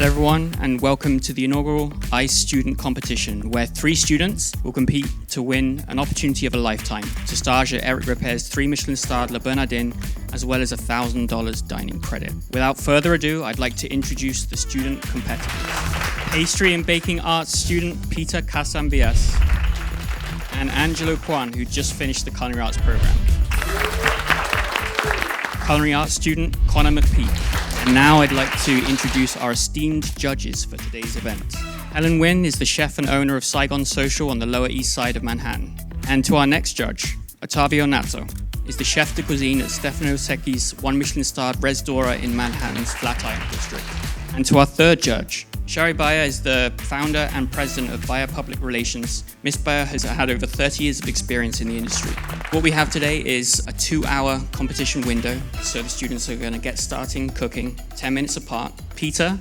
Hello everyone, and welcome to the inaugural ICE student competition, where 3 students will compete to win an opportunity of a lifetime to stage at Eric Repair's 3 Michelin-starred Le Bernardin, as well as $1,000 dining credit. Without further ado, I'd like to introduce the student competitors. Pastry and baking arts student Peter Casambias and Angelo Kwan, who just finished the culinary arts program. Culinary arts student Conor McPeak. And now I'd like to introduce our esteemed judges for today's event. Helen Wynn is the chef and owner of Saigon Social on the Lower East Side of Manhattan. And to our next judge, Ottavio Nato is the chef de cuisine at Stefano Secchi's 1 Michelin-starred Res Dora in Manhattan's Flatiron District. And to our third judge, Shari Bayer is the founder and president of Bayer Public Relations. Miss Bayer has had over 30 years of experience in the industry. What we have today is a 2-hour competition window. So the students are going to get starting cooking 10 minutes apart. Peter,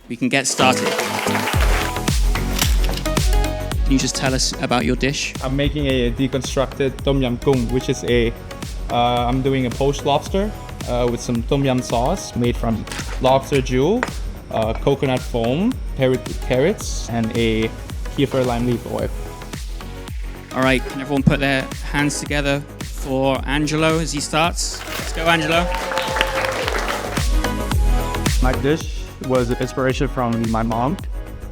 we can get started. Can you just tell us about your dish? I'm making a deconstructed tom yum goong, which is I'm doing a poached lobster with some tom yum sauce made from lobster jewel, coconut foam, paired with carrots, and a kefir lime leaf oil. All right, can everyone put their hands together for Angelo as he starts? Let's go, Angelo. My dish was an inspiration from my mom.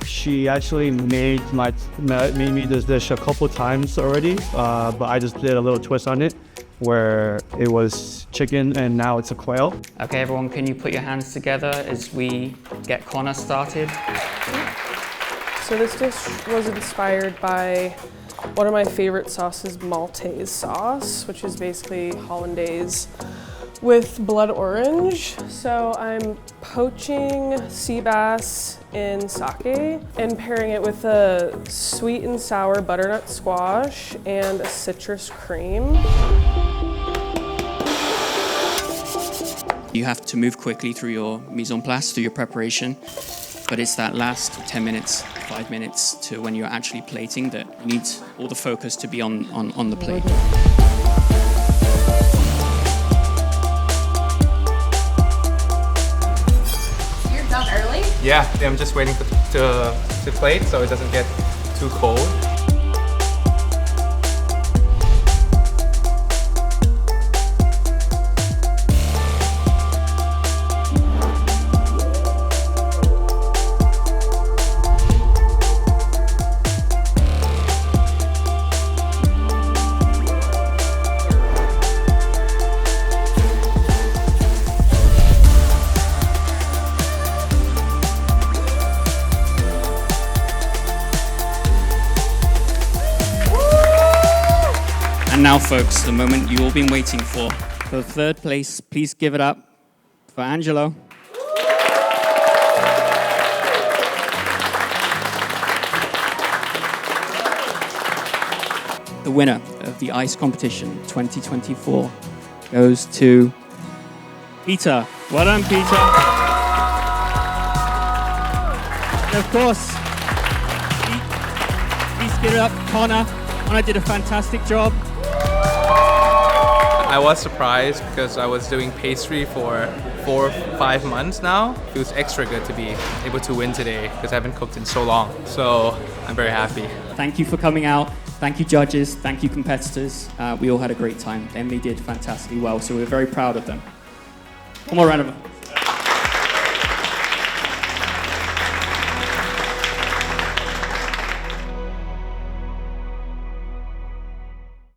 She actually made me this dish a couple times already, but I just did a little twist on it where it was chicken and now it's a quail. Okay, everyone, can you put your hands together as we get Conor started? So this dish was inspired by one of my favorite sauces, Maltese sauce, which is basically hollandaise with blood orange. So I'm poaching sea bass in sake and pairing it with a sweet and sour butternut squash and a citrus cream. You have to move quickly through your mise en place, through your preparation, but it's that last 10 minutes, 5 minutes to when you're actually plating that you need all the focus to be on the plate. You're done early? Yeah, I'm just waiting to plate so it doesn't get too cold. And now, folks, the moment you've all been waiting for. For third place, please give it up for Angelo. The winner of the ICE competition 2024 goes to Peter. Well done, Peter. And of course, please give it up, Conor. Conor did a fantastic job. I was surprised because I was doing pastry for 4 or 5 months now. It feels extra good to be able to win today because I haven't cooked in so long. So I'm very happy. Thank you for coming out. Thank you, judges. Thank you, competitors. We all had a great time. Emily did fantastically well, so we're very proud of them. One more round of applause.